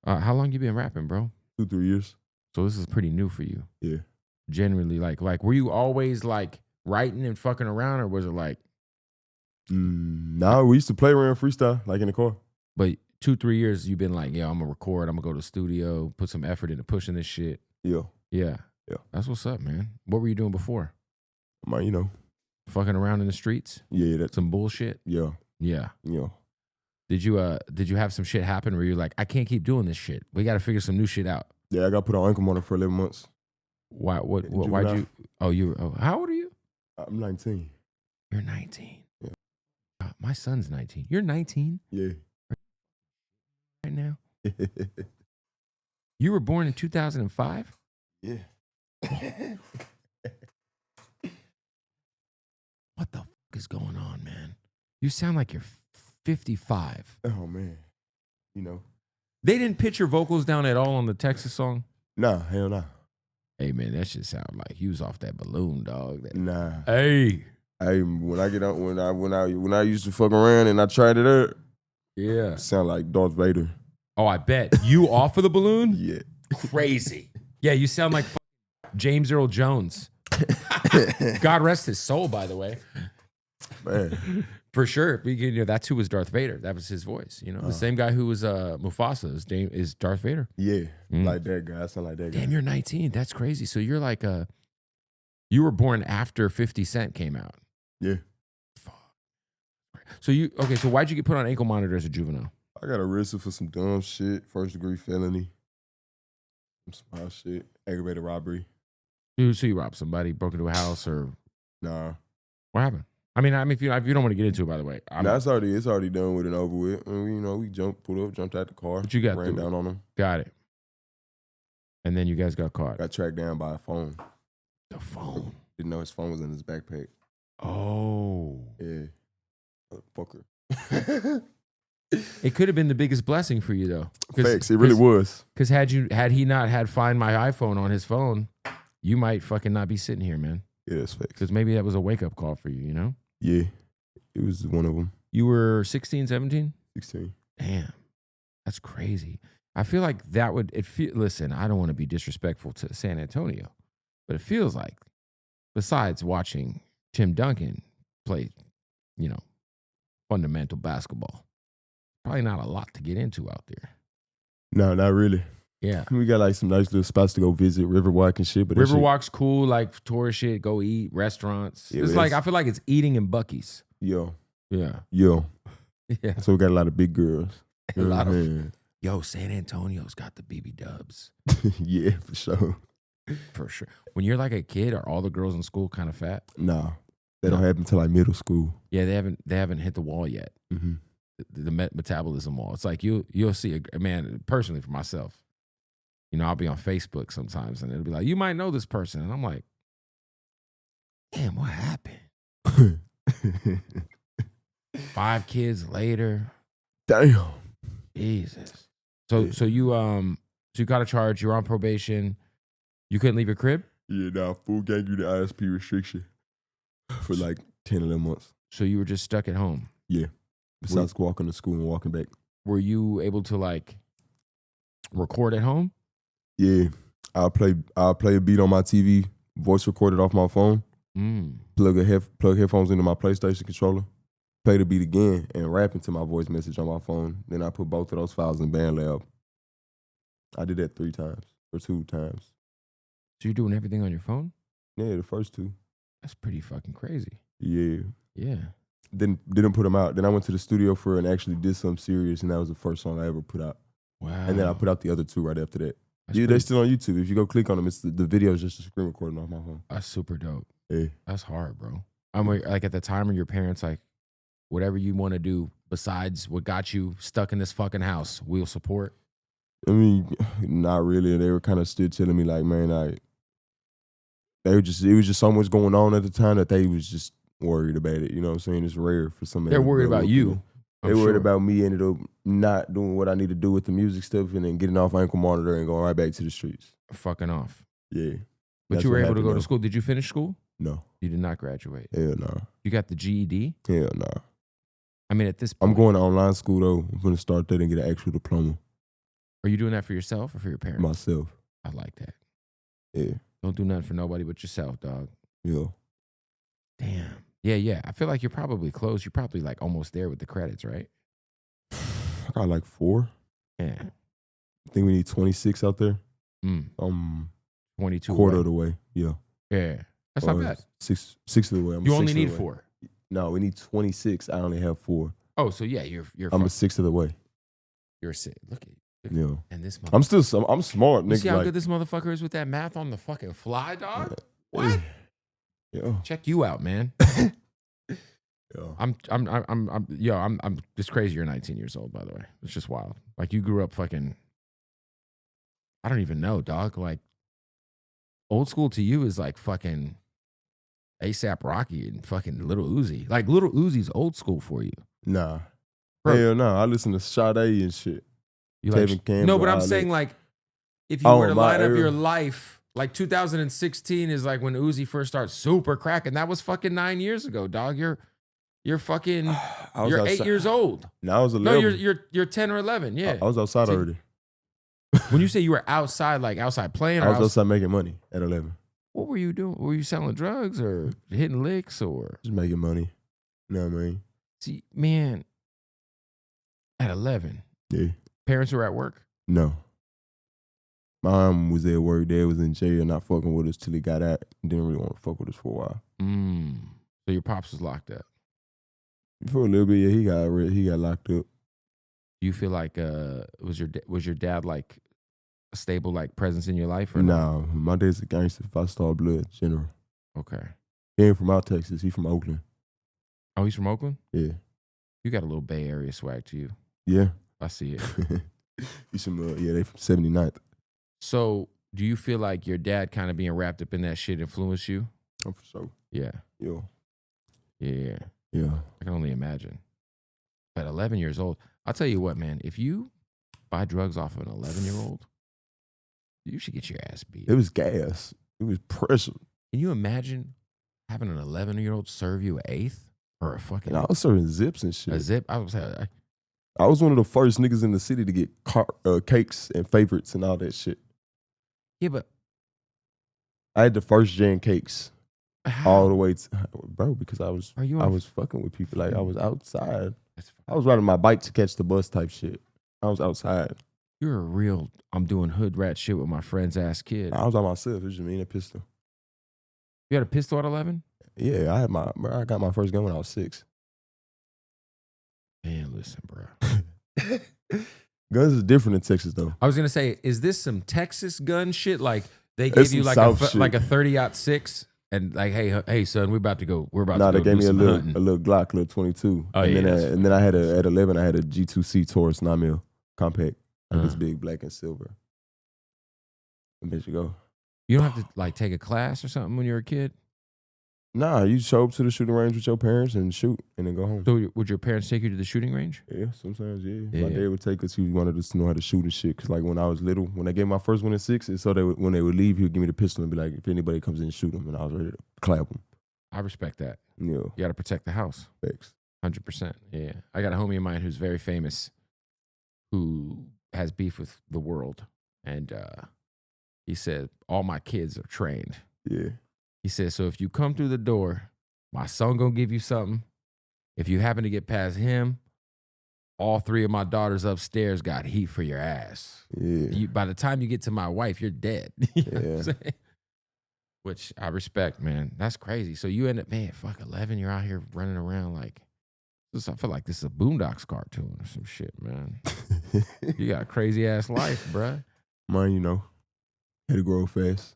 How long you been rapping, bro? 2-3 years. So this is pretty new for you. Yeah. Generally, like were you always like writing and fucking around, or was it like? Nah, we used to play around freestyle, like in the car. But 2-3 years, you've been like, yeah, I'm gonna record. I'm gonna go to the studio, put some effort into pushing this shit. Yeah. Yeah. Yeah. That's what's up, man. What were you doing before? You know. Fucking around in the streets? Yeah, that's some bullshit? Yeah. Yeah. Yeah. Did you have some shit happen where you're like, I can't keep doing this shit. We gotta figure some new shit out. Yeah, I got put on ankle monitor for 11 months. Why why'd you how old are you? I'm 19. You're 19. Yeah. My son's 19. You're 19? Yeah. Right now? You were born in 2005? Yeah. What the fuck is going on, man? You sound like you're 55. Oh, man. You know. They didn't pitch your vocals down at all on the Texas song? Nah, hell nah. Hey, man, that shit sound like you was off that balloon, dog. Nah. Hey, when I get out, when I used to fuck around and I tried it out, yeah, it sound like Darth Vader. Oh, I bet. You off of the balloon? Yeah. Crazy. Yeah, you sound like James Earl Jones. God rest his soul, by the way. Man. For sure. That's who was Darth Vader. That was his voice. The same guy who was Mufasa is Darth Vader. Yeah, like that guy. I sound like that guy. Damn, you're 19. That's crazy. So you're like you were born after 50 Cent came out. Yeah. Fuck. So so why'd you get put on ankle monitor as a juvenile? I got arrested for some dumb shit, 1st-degree felony, some small shit, aggravated robbery. So you robbed somebody, broke into a house, or Nah. What happened? I mean, if you don't want to get into it, by the way, it's already done with and over with. And, we jumped out the car, but you got ran down on them. Got it. And then you guys got caught. Got tracked down by a phone. The phone. Didn't know his phone was in his backpack. Oh. Yeah. Motherfucker. It could have been the biggest blessing for you, though. Facts, it really was. Because had he not had Find My iPhone on his phone, you might fucking not be sitting here, man. Yeah, that's facts. Because maybe that was a wake-up call for you, Yeah, it was one of them. You were 16, 17? 16. Damn, that's crazy. I feel like that would, listen, I don't want to be disrespectful to San Antonio, but it feels like, besides watching Tim Duncan play, fundamental basketball, probably not a lot to get into out there. No, not really. Yeah. We got like some nice little spots to go visit, Riverwalk and shit. But Riverwalk's cool, like tourist shit, go eat, restaurants. Yeah, it's like, I feel like it's eating in Buc-ee's. Yo. Yeah. Yo. Yeah. So we got a lot of big girls. A lot of, San Antonio's got the BB dubs. Yeah, for sure. For sure. When you're like a kid, are all the girls in school kind of fat? Nah. They don't happen until like middle school. Yeah, they haven't hit the wall yet. Mm-hmm. The metabolism wall. It's like you'll see a man, personally for myself, I'll be on Facebook sometimes and it'll be like, you might know this person. And I'm like, damn, what happened? 5 kids later. Damn. Jesus. So you got a charge, you're on probation. You couldn't leave your crib? Yeah, full gang you the ISP restriction for like 10, 11 months. So you were just stuck at home? Yeah. Besides walking to school and walking back. Were you able to like record at home? Yeah. I'll play a beat on my TV, voice recorded off my phone, plug headphones into my PlayStation controller, play the beat again, and rap into my voice message on my phone. Then I put both of those files in BandLab. I did that 3 times or 2 times. So you're doing everything on your phone? Yeah, the first 2. That's pretty fucking crazy. Yeah. Yeah. Then didn't put them out. Then I went to the studio for and actually did something serious, and that was the first song I ever put out. Wow. And then I put out the other 2 right after that. They're still on YouTube. If you go click on them, it's the video is just a screen recording off my phone. That's super dope. Yeah. That's hard, bro. I'm like at the time of your parents, like, whatever you want to do besides what got you stuck in this fucking house, we'll support. I mean, not really. They were kind of still telling me like, man, it was just so much going on at the time that they was just worried about it. You know what I'm saying? It's rare for somebody. They're worried about you. They're worried about me ended up not doing what I need to do with the music stuff and then getting off ankle monitor and going right back to the streets. Fucking off. Yeah. But you were able to go to school. Did you finish school? No. You did not graduate? Hell no. You got the GED? Hell no. I mean, at this point. I'm going to online school though. I'm going to start that and get an actual diploma. Are you doing that for yourself or for your parents? Myself. I like that. Yeah. Don't do nothing for nobody but yourself, dog. Yeah. Damn. Yeah. I feel like you're probably close. You're probably like almost there with the credits, right? I got like 4. Yeah. I think we need 26 out there. 22 quarter away. of the way. Yeah. Yeah. That's not bad. Six of the way. You only need 4. No, we need 26. I only have 4. Oh, so yeah, you're I'm a 6 of the way. You're a 6. Look at you. Yeah. And this I'm smart, nigga. You see how good this motherfucker is with that math on the fucking fly, dog? What? Yeah. Check you out, man. Yeah. I'm just crazy. You're 19 years old, by the way. It's just wild. Like you grew up fucking, I don't even know, dog. Like old school to you is like fucking ASAP Rocky and fucking Little Uzi. Like Little Uzi's old school for you. Nah. Bro. Hell no. I listen to Sade and shit. You like, no, but I'm saying like, if you were to line up your life, like 2016 is like when Uzi first started super cracking. That was fucking 9 years ago, dog. You're fucking, you're outside. 8 years old. No, I was 11. No, you're 10 or 11. Yeah. I was outside already. When you say you were outside, like outside playing, I was outside making money at 11. What were you doing? Were you selling drugs or hitting licks or just making money? You know what I mean? See, man, at 11. Yeah. Parents were at work? No. Mom was at work. Dad was in jail, not fucking with us till he got out. Didn't really want to fuck with us for a while. So your pops was locked up? For a little bit, yeah. He got locked up. Do you feel like was your dad like a stable like presence in your life or nah? My dad's a gangster. 5-star blood general. Okay. He ain't from out Texas. He from Oakland. Oh, he's from Oakland? Yeah. You got a little Bay Area swag to you. Yeah. I see it. He's from they from 79th. So, do you feel like your dad kind of being wrapped up in that shit influenced you? Oh, for sure. Yeah. Yeah. Yeah. Yeah. I can only imagine. At 11 years old, I'll tell you what, man. If you buy drugs off of an 11-year-old, you should get your ass beat. It was gas. It was pressure. Can you imagine having an 11-year-old serve you an eighth or a fucking? And I was serving zips and shit. A zip? I was one of the first niggas in the city to get cakes and favorites and all that shit. Yeah, but I had the first Jan cakes all the way to, bro, because I was fucking with people. Like I was outside. I was riding my bike to catch the bus type shit. I was outside. You're a real, I'm doing hood rat shit with my friend's ass kid. I was by myself. It was just me and a pistol. You had a pistol at 11? Yeah, I got my first gun when I was 6. Man, listen, bro. Guns is different in Texas, though. I was gonna say, is this some Texas gun shit? Like they gave you like a 30-06, and like, hey, son, we're about to go. Nah, they gave me a little Glock, little 22. Oh, and then I had at 11, I had a G2C Taurus 9mm compact, this big black and silver. And there you go. You don't have to like take a class or something when you're a kid. Nah, you show up to the shooting range with your parents and shoot, and then go home. So would your parents take you to the shooting range? Yeah, sometimes, yeah. My dad would take us. He wanted us to know how to shoot and shit. Because like when I was little, when I gave my first one at 6, and so when they would leave, he would give me the pistol and be like, if anybody comes in, shoot them. And I was ready to clap them. I respect that. Yeah. You got to protect the house. Thanks. 100%. Yeah. I got a homie of mine who's very famous who has beef with the world. And he said, all my kids are trained. Yeah. He said, so if you come through the door, my son gonna give you something. If you happen to get past him, all 3 of my daughters upstairs got heat for your ass. Yeah. By the time you get to my wife, you're dead. You know what I'm saying? Which I respect, man. That's crazy. So you end up, man, fuck 11, you're out here running around like, I feel like this is a Boondocks cartoon or some shit, man. You got a crazy ass life, bruh. Mine, had to grow fast.